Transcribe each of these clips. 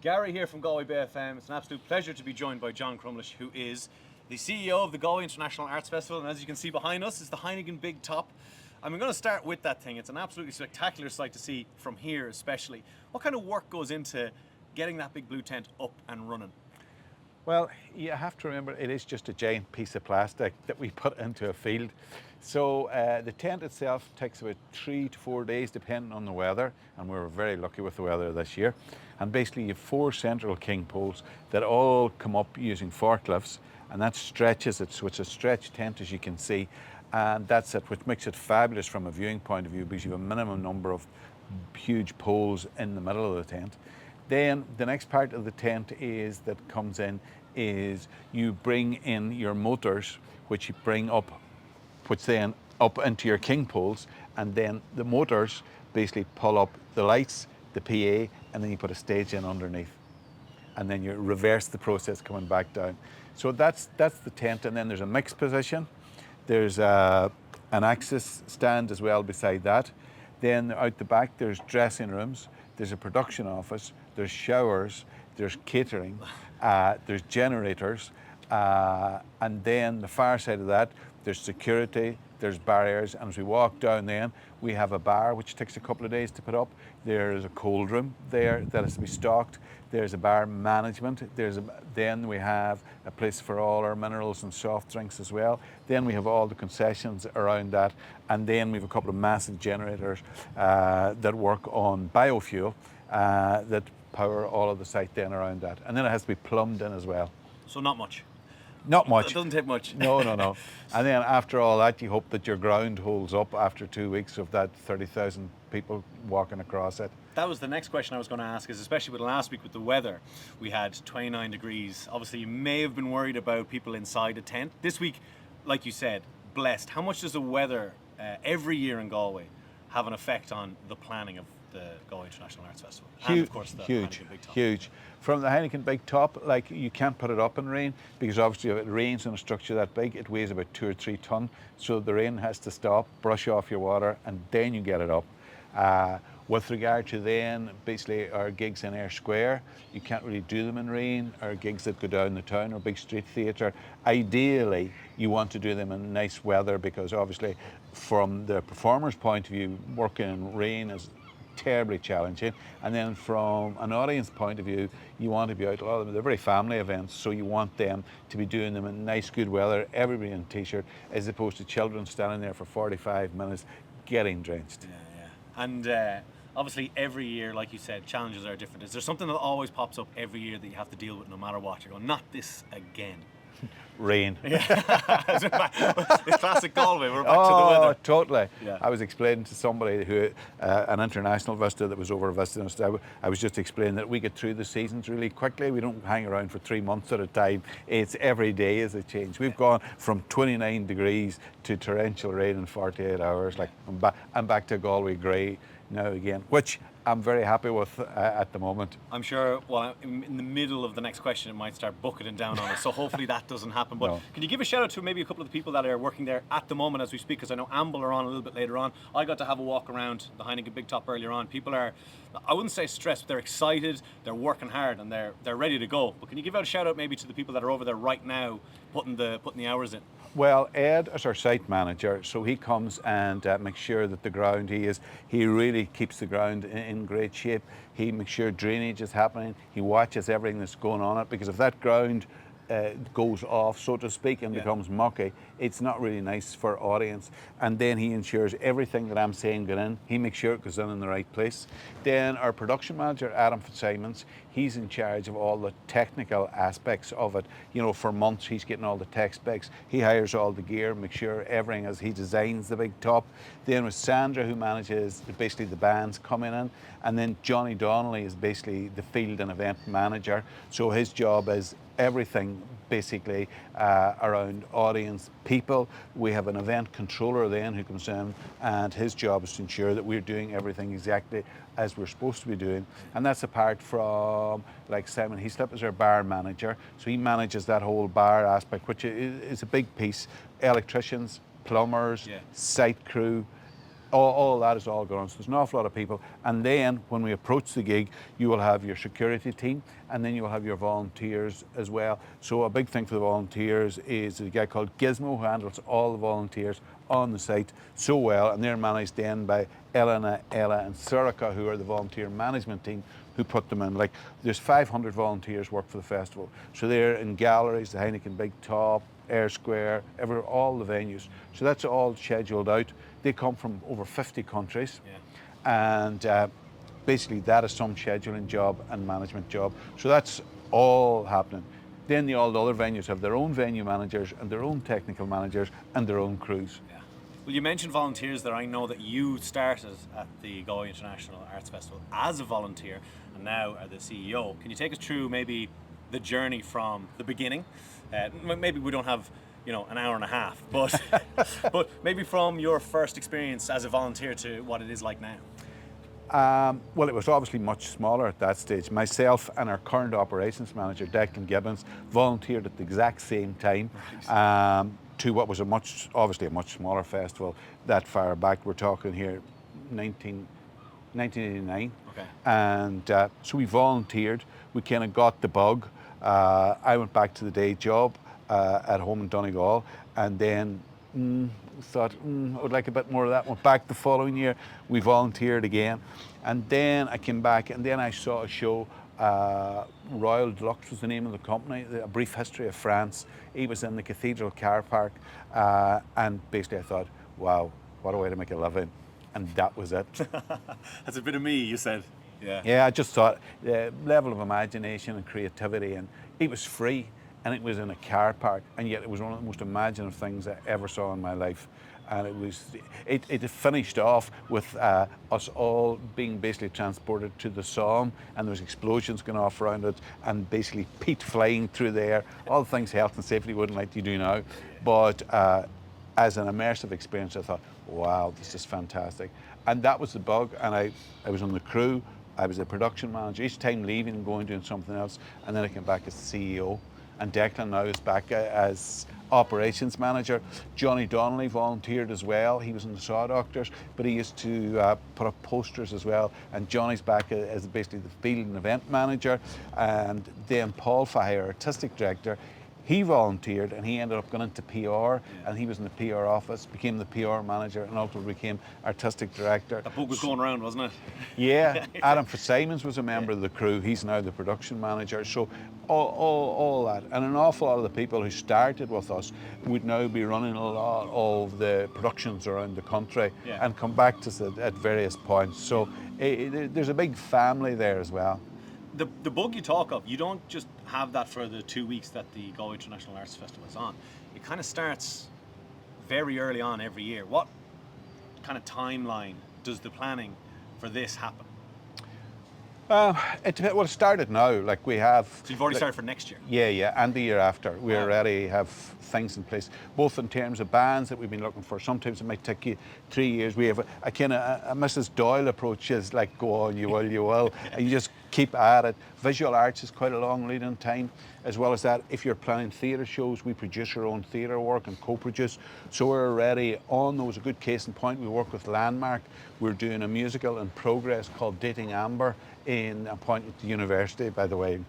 Garry here from Galway Bay FM. It's an absolute pleasure to be joined by John Crumlish, who is the CEO of the Galway International Arts Festival. And as you can see behind us is the Heineken Big Top. And we're going to start with that thing. It's an absolutely spectacular sight to see from here especially. What kind of work goes into getting that big blue tent up and running? Well, you have to remember it is just a giant piece of plastic that we put into a field. So the tent itself takes about 3 to 4 days depending on the weather, and we were very lucky with the weather this year. And basically you have 4 central king poles that all come up using forklifts, and that stretches it, so it's a stretch tent as you can see, and that's it, which makes it fabulous from a viewing point of view because you have a minimum number of huge poles in the middle of the tent. Then the next part of the tent that comes in is you bring in your motors, which you bring up, which then up into your king poles, and then the motors basically pull up the lights, the PA, and then you put a stage in underneath, and then you reverse the process coming back down. So that's the tent, and then there's a mixed position. There's an access stand as well beside that. Then out the back there's dressing rooms, there's a production office, there's showers, there's catering, there's generators, and then the far side of that there's security, there's barriers, and as we walk down then we have a bar which takes a couple of days to put up. There's a cold room there that has to be stocked. There's a bar management. Then we have a place for all our minerals and soft drinks as well. Then we have all the concessions around that, and then we have a couple of massive generators that work on biofuel that power all of the site then around that. And then it has to be plumbed in as well. So not much. Not much. It doesn't take much. No. And then after all that, you hope that your ground holds up after 2 weeks of that 30,000 people walking across it. That was the next question I was going to ask, is especially with last week with the weather, we had 29 degrees. Obviously, you may have been worried about people inside a tent. This week, like you said, blessed. How much does the weather every year in Galway have an effect on the planning of the Galway International Arts Festival? And of course the Heineken Big Top. Huge. From the Heineken Big Top, like, you can't put it up in rain because obviously if it rains in a structure that big, it weighs about 2 or 3 ton. So the rain has to stop, brush off your water, and then you get it up. With regard to then basically our gigs in Ayr Square, you can't really do them in rain. Our gigs that go down the town or big street theatre, ideally you want to do them in nice weather because obviously from the performer's point of view, working in rain is terribly challenging. And then from an audience point of view, you want to be out, a lot of them, they're very family events, so you want them to be doing them in nice good weather, everybody in t-shirt, as opposed to children standing there for 45 minutes getting drenched. Yeah. And obviously every year, like you said, challenges are different. Is there something that always pops up every year that you have to deal with no matter what? You're going, not this again. Rain. Yeah. It's classic Galway, we're back to the weather. Oh, totally. Yeah. I was explaining to somebody who, an international visitor that was over visiting us, I was just explaining that we get through the seasons really quickly. We don't hang around for 3 months at a time. It's every day is a change. We've gone from 29 degrees to torrential rain in 48 hours. Like, I'm back to Galway grey now again, which I'm very happy with at the moment. I'm sure, well, in the middle of the next question, it might start bucketing down on us, so hopefully that doesn't happen. But No. Can you give a shout out to maybe a couple of the people that are working there at the moment as we speak? Because I know Amble are on a little bit later on. I got to have a walk around the Heineken Big Top earlier on. People are, I wouldn't say stressed, but they're excited, they're working hard, and they're ready to go. But can you give out a shout out maybe to the people that are over there right now putting the hours in? Well, Ed is our site manager, so he comes and makes sure that the ground, he really keeps the ground in great shape. He makes sure drainage is happening. He watches everything that's going on it, because if that ground goes off, so to speak, and becomes mucky, it's not really nice for audience. And then he ensures everything that I'm saying get in. He makes sure it goes in the right place. Then our production manager, Adam Fitzsimons, he's in charge of all the technical aspects of it. You know, for months he's getting all the tech specs. He hires all the gear, makes sure everything as he designs the big top. Then with Sandra, who manages basically the bands coming in. And then Johnny Donnelly is basically the field and event manager. So his job is everything basically around audience, people. We have an event controller then who comes in, and his job is to ensure that we're doing everything exactly as we're supposed to be doing. And that's apart from, like, Simon Heaslip is our bar manager, so he manages that whole bar aspect, which is a big piece. Electricians, plumbers, site crew, All that is all gone. So there's an awful lot of people. And then when we approach the gig, you will have your security team, and then you will have your volunteers as well. So a big thing for the volunteers is a guy called Gizmo who handles all the volunteers on the site so well, and they're managed then by Ella, and Surika, who are the volunteer management team who put them in. Like, there's 500 volunteers work for the festival. So they're in galleries, the Heineken Big Top, Air Square, all the venues. So that's all scheduled out. They come from over 50 countries, and basically that is some scheduling job and management job. So that's all happening. Then all the other venues have their own venue managers and their own technical managers and their own crews. Yeah. Well, you mentioned volunteers there. I know that you started at the Galway International Arts Festival as a volunteer and now are the CEO. Can you take us through maybe the journey from the beginning? Maybe we don't have an hour and a half, but but maybe from your first experience as a volunteer to what it is like now. Well, it was obviously much smaller at that stage. Myself and our current operations manager, Declan Gibbons, volunteered at the exact same time to what was obviously a much smaller festival that far back. We're talking here 1989. Okay. And so we volunteered. We kind of got the bug. I went back to the day job at home in Donegal, and then thought I would like a bit more of that. Went back the following year. We volunteered again, and then I came back, and then I saw a show. Royal Deluxe was the name of the company. A Brief History of France. He was in the Cathedral car park, and basically I thought, wow, what a way to make a living, and that was it. That's a bit of me, you said. Yeah. Yeah, I just thought the level of imagination and creativity, and it was free, and it was in a car park, and yet it was one of the most imaginative things I ever saw in my life. And it finished off with us all being basically transported to the Somme, and there was explosions going off around it, and basically peat flying through the air, all the things health and safety wouldn't like you do now. But as an immersive experience, I thought, wow, this is fantastic. And that was the bug, and I was on the crew, I was a production manager, each time leaving and going doing something else, and then I came back as CEO. And Declan now is back as operations manager. Johnny Donnelly volunteered as well. He was in the Saw Doctors, but he used to put up posters as well. And Johnny's back as basically the field and event manager. And then Paul Fahey, our artistic director, he volunteered, and he ended up going into PR, and he was in the PR office, became the PR manager, and ultimately became artistic director. That book was going around, wasn't it? Yeah, Adam Fitzsimons was a member of the crew. He's now the production manager. So all that, and an awful lot of the people who started with us would now be running a lot of the productions around the country and come back to us at various points. So there's a big family there as well. The bug you talk of, you don't just have that for the 2 weeks that the Galway International Arts Festival is on. It kind of starts very early on every year. What kind of timeline does the planning for this happen? It started now. Like we have. So you've already started for next year? Yeah, and the year after. We already have things in place, both in terms of bands that we've been looking for. Sometimes it might take you 3 years. We have a kind of a Mrs. Doyle approach, is like, go on, you will, and you just keep at it. Visual arts is quite a long lead in time. As well as that, if you're planning theatre shows, we produce our own theatre work and co-produce. So we're already on those. A good case in point, we work with Landmark. We're doing a musical in progress called Dating Amber in a point at the university, by the way.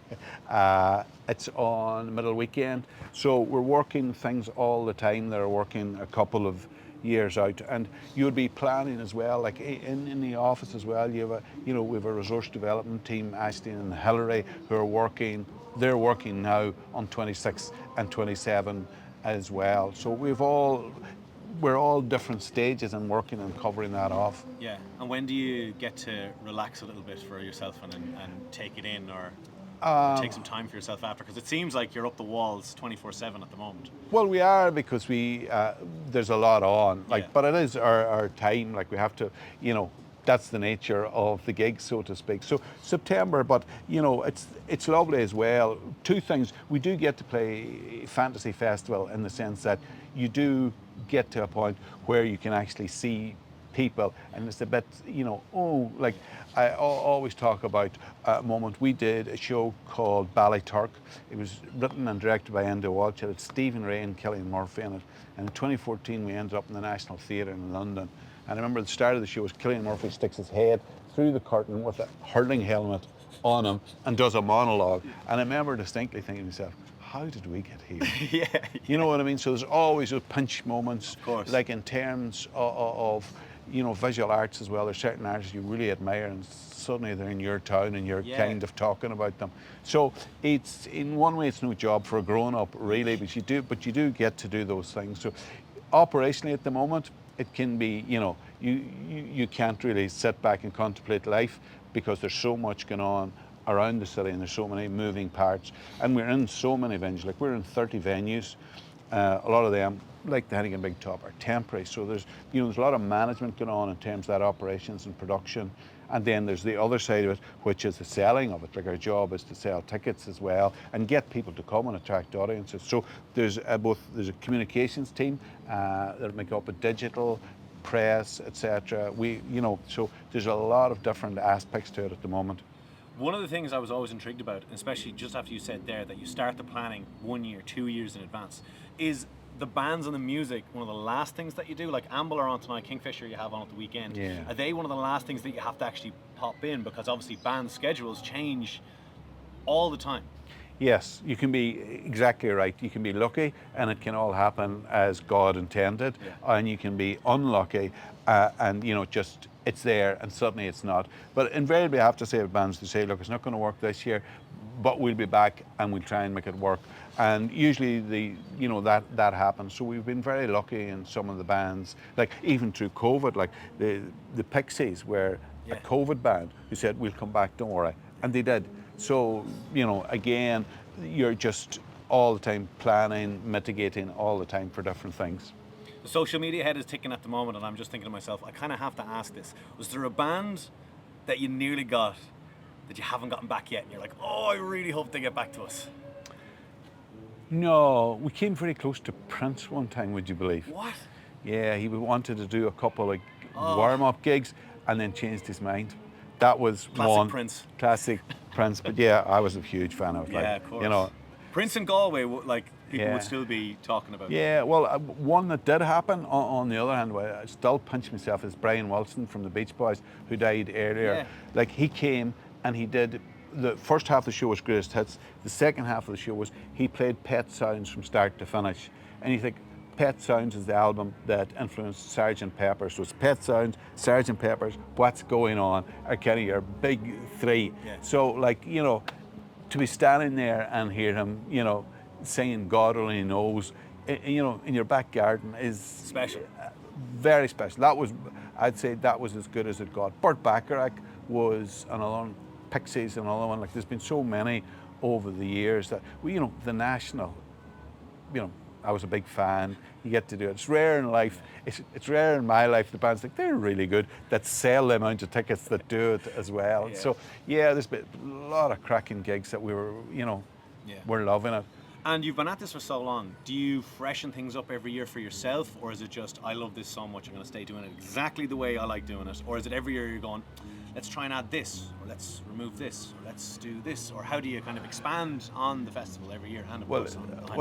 It's on the middle weekend. So we're working things all the time. They're working a couple of years out, and you'd be planning as well, like in the office as well. We have a resource development team, Ashley and Hillary, who are working. They're working now on 26 and 27 as well. So we're all different stages and working and covering that off. Yeah. And when do you get to relax a little bit for yourself and take it in, or take some time for yourself after? Because it seems like you're up the walls 24/7 at the moment. Well, we are, because there's a lot on. But it is our time. Like, we have to, that's the nature of the gig, so to speak. So September, but it's lovely as well. Two things: we do get to play Fantasy Festival in the sense that you do get to a point where you can actually see people, and it's a bit, like I always talk about a moment. We did a show called Ballyturk. It was written and directed by Enda Walsh. It had Stephen Ray and Cillian Murphy in it. And in 2014, we ended up in the National Theatre in London. And I remember at the start of the show, Cillian Murphy sticks his head through the curtain with a hurling helmet on him and does a monologue. And I remember distinctly thinking to myself, how did we get here? Yeah. You know what I mean? So there's always those pinch moments, Of course. like in terms of visual arts as well. There's certain artists you really admire, and suddenly they're in your town and you're kind of talking about them. So it's, in one way, it's no job for a grown-up really, but you do get to do those things. So operationally at the moment, it can be, you can't really sit back and contemplate life because there's so much going on around the city and there's so many moving parts, and we're in so many venues. Like, we're in 30 venues. A lot of them, like the Hennigan Big Top, are temporary. So there's a lot of management going on in terms of that operations and production. And then there's the other side of it, which is the selling of it. Like, our job is to sell tickets as well and get people to come and attract audiences. So there's there's a communications team that make up a digital, press, etc. So there's a lot of different aspects to it at the moment. One of the things I was always intrigued about, especially just after you said there that you start the planning 1 year, 2 years in advance, is the bands and the music one of the last things that you do? Like Amble are on tonight, Kingfisher you have on at the weekend. Yeah. Are they one of the last things that you have to actually pop in? Because obviously band schedules change all the time. Yes, you can be exactly right. You can be lucky and it can all happen as God intended, and you can be unlucky and just it's there and suddenly it's not. But invariably I have to say with bands, to say, look, it's not going to work this year, but we'll be back and we'll try and make it work. And usually that happens. So we've been very lucky in some of the bands, like even through COVID, like the Pixies were a COVID band who said, we'll come back, don't worry. And they did. So, again, you're just all the time planning, mitigating all the time for different things. The social media head is ticking at the moment, and I'm just thinking to myself, I kind of have to ask this. Was there a band that you nearly got that you haven't gotten back yet? And you're like, oh, I really hope they get back to us. No, we came very close to Prince one time, would you believe? What? Yeah, he wanted to do a couple of warm-up gigs and then changed his mind. That was Classic Prince. Classic Prince, but yeah, I was a huge fan of it. Yeah, of course. Prince in Galway, people would still be talking about. Yeah, well, one that did happen, on the other hand, I still pinch myself, is Brian Wilson from the Beach Boys, who died earlier. Yeah. Like, he came and he did, the first half of the show was Greatest Hits, the second half of the show was, he played Pet Sounds from start to finish. And you think, Pet Sounds is the album that influenced Sgt. Pepper. So it's Pet Sounds, Sgt. Pepper's, What's Going On are kind of your big three. Yeah. So, to be standing there and hear him, singing God Only Knows, in your back garden is Special. Very special. I'd say that was as good as it got. Burt Bacharach was another one, Pixies another one. Like, there's been so many over the years that, the National, I was a big fan. You get to do it. It's rare in life. It's rare in my life. The bands they're really good that sell the amount of tickets that do it as well. Yeah. So there's been a lot of cracking gigs that we were, we're loving it. And you've been at this for so long. Do you freshen things up every year for yourself, or is it just, I love this so much, I'm going to stay doing it exactly the way I like doing it? Or is it every year you're going, let's try and add this, or let's remove this, or let's do this? Or how do you kind of expand on the festival every year? And of course,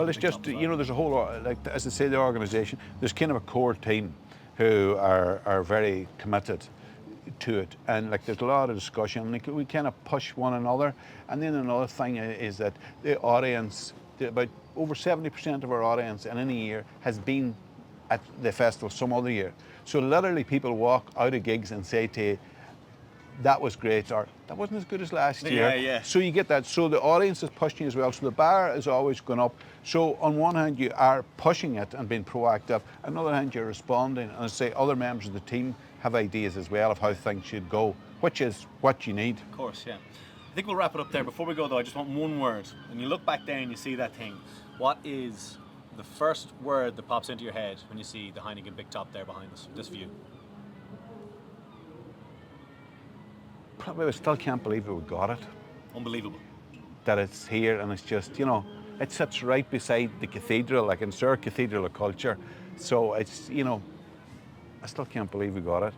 it's just, there's a whole, as I say, the organisation, there's kind of a core team who are very committed to it, and there's a lot of discussion. We kind of push one another. And then another thing is that the audience, about over 70% of our audience in any year has been at the festival some other year. So literally people walk out of gigs and say to you, that was great, or that wasn't as good as last year. Yeah. So you get that. So the audience is pushing you as well. So the bar is always going up. So on one hand you are pushing it and being proactive. On the other hand you're responding. And I say other members of the team have ideas as well of how things should go, which is what you need. Of course, yeah. I think we'll wrap it up there. Before we go though, I just want one word. When you look back there and you see that thing, what is the first word that pops into your head when you see the Heineken Big Top there behind us, this view? Probably I still can't believe we got it. Unbelievable. That it's here and it's just, it sits right beside the cathedral, like in Sir Cathedral of Culture. So it's, I still can't believe we got it.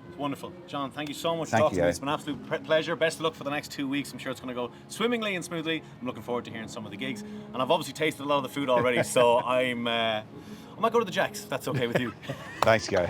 It's wonderful. John, thank you so much for Thank talking you, to me. It's been an absolute pleasure. Best of luck for the next 2 weeks. I'm sure it's going to go swimmingly and smoothly. I'm looking forward to hearing some of the gigs. And I've obviously tasted a lot of the food already, so I might go to the Jacks, if that's okay with you. Thanks, Garry.